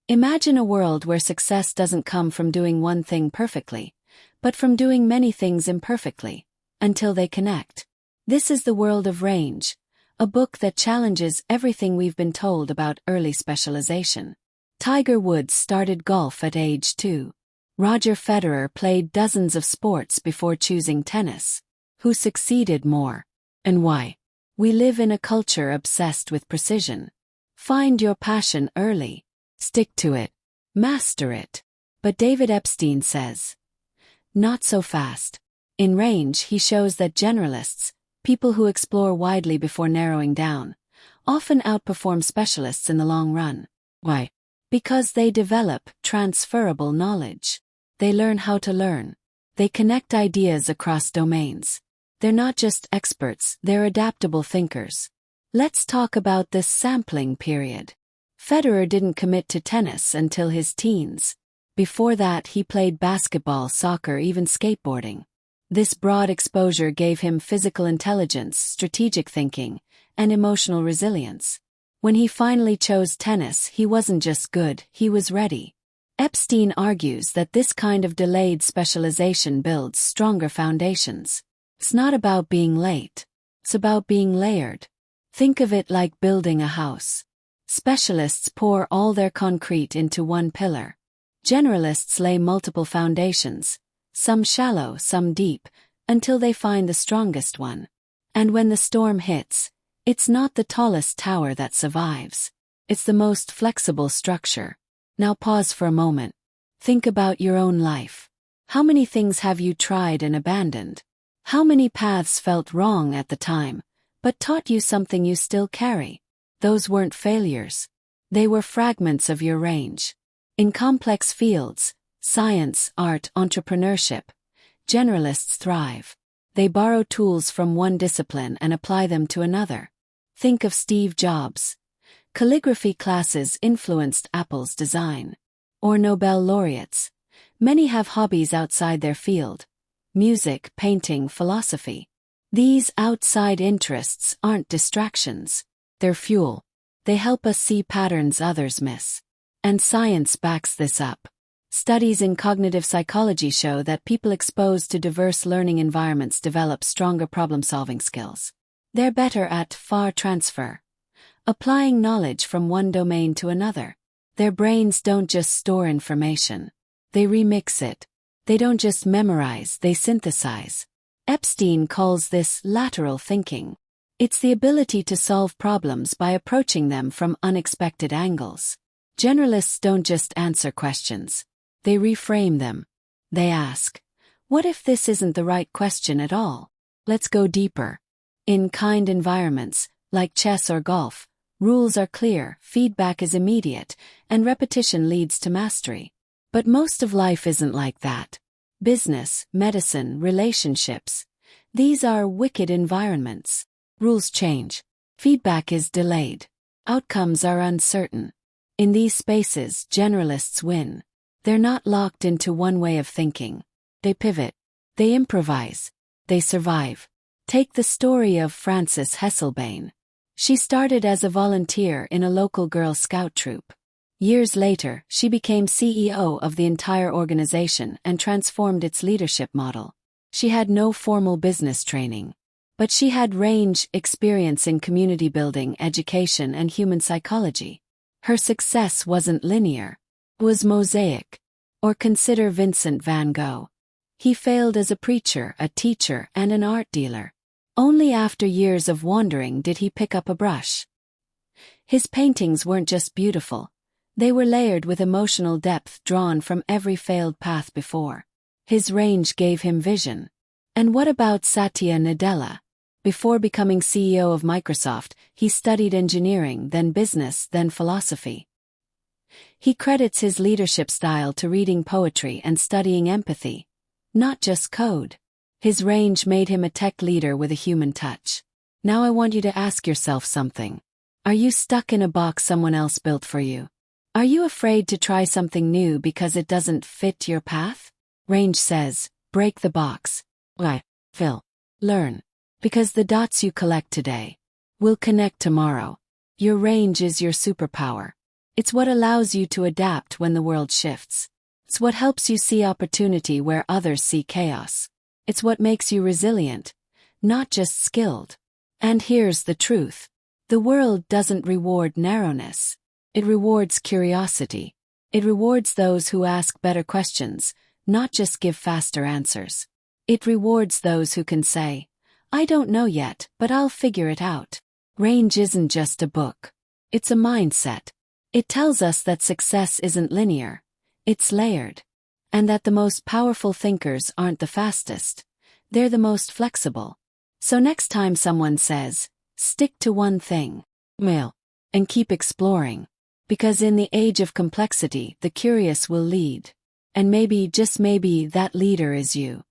Imagine a world where success doesn't come from doing one thing perfectly, but from doing many things imperfectly, until they connect. This is the world of range, a book that challenges everything we've been told about early specialization. Tiger Woods started golf at age 2. Roger Federer played dozens of sports before choosing tennis. Who succeeded more? And why? We live in a culture obsessed with precision. Find your passion early. Stick to it. Master it. But David Epstein says, not so fast. In Range, he shows that generalists, people who explore widely before narrowing down, often outperform specialists in the long run. Why? Because they develop transferable knowledge. They learn how to learn. They connect ideas across domains. They're not just experts, they're adaptable thinkers. Let's talk about this sampling period. Federer didn't commit to tennis until his teens. Before that, he played basketball, soccer, even skateboarding. This broad exposure gave him physical intelligence, strategic thinking, and emotional resilience. When he finally chose tennis, he wasn't just good, he was ready. Epstein argues that this kind of delayed specialization builds stronger foundations. It's not about being late. It's about being layered. Think of it like building a house. Specialists pour all their concrete into one pillar. Generalists lay multiple foundations, some shallow, some deep, until they find the strongest one. And when the storm hits, it's not the tallest tower that survives. It's the most flexible structure. Now pause for a moment. Think about your own life. How many things have you tried and abandoned? How many paths felt wrong at the time, but taught you something you still carry? Those weren't failures. They were fragments of your range. In complex fields, science, art, entrepreneurship, generalists thrive. They borrow tools from one discipline and apply them to another. Think of Steve Jobs. Calligraphy classes influenced Apple's design. Or Nobel laureates. Many have hobbies outside their field. Music, painting, philosophy. These outside interests aren't distractions. They're fuel. They help us see patterns others miss. And science backs this up. Studies in cognitive psychology show that people exposed to diverse learning environments develop stronger problem-solving skills. They're better at far transfer, applying knowledge from one domain to another. Their brains don't just store information. They remix it. They don't just memorize, they synthesize. Epstein calls this lateral thinking. It's the ability to solve problems by approaching them from unexpected angles. Generalists don't just answer questions. They reframe them. They ask, what if this isn't the right question at all? Let's go deeper. In kind environments, like chess or golf, rules are clear, feedback is immediate, and repetition leads to mastery. But most of life isn't like that. Business, medicine, relationships. These are wicked environments. Rules change. Feedback is delayed. Outcomes are uncertain. In these spaces, generalists win. They're not locked into one way of thinking. They pivot. They improvise. They survive. Take the story of Frances Hesselbein. She started as a volunteer in a local Girl Scout troop. Years later, she became CEO of the entire organization and transformed its leadership model. She had no formal business training, but she had range experience in community building, education, and human psychology. Her success wasn't linear. It was mosaic. Or consider Vincent van Gogh. He failed as a preacher, a teacher, and an art dealer. Only after years of wandering did he pick up a brush. His paintings weren't just beautiful. They were layered with emotional depth drawn from every failed path before. His range gave him vision. And what about Satya Nadella? Before becoming CEO of Microsoft, he studied engineering, then business, then philosophy. He credits his leadership style to reading poetry and studying empathy, not just code. His range made him a tech leader with a human touch. Now I want you to ask yourself something. Are you stuck in a box someone else built for you? Are you afraid to try something new because it doesn't fit your path? Range says, break the box. Why? Fill. Learn. Because the dots you collect today will connect tomorrow. Your range is your superpower. It's what allows you to adapt when the world shifts. It's what helps you see opportunity where others see chaos. It's what makes you resilient, not just skilled. And here's the truth. The world doesn't reward narrowness. It rewards curiosity. It rewards those who ask better questions, not just give faster answers. It rewards those who can say, I don't know yet, but I'll figure it out. Range isn't just a book. It's a mindset. It tells us that success isn't linear. It's layered. And that the most powerful thinkers aren't the fastest. They're the most flexible. So next time someone says, stick to one thing, and keep exploring. Because in the age of complexity, the curious will lead. And maybe, just maybe, that leader is you.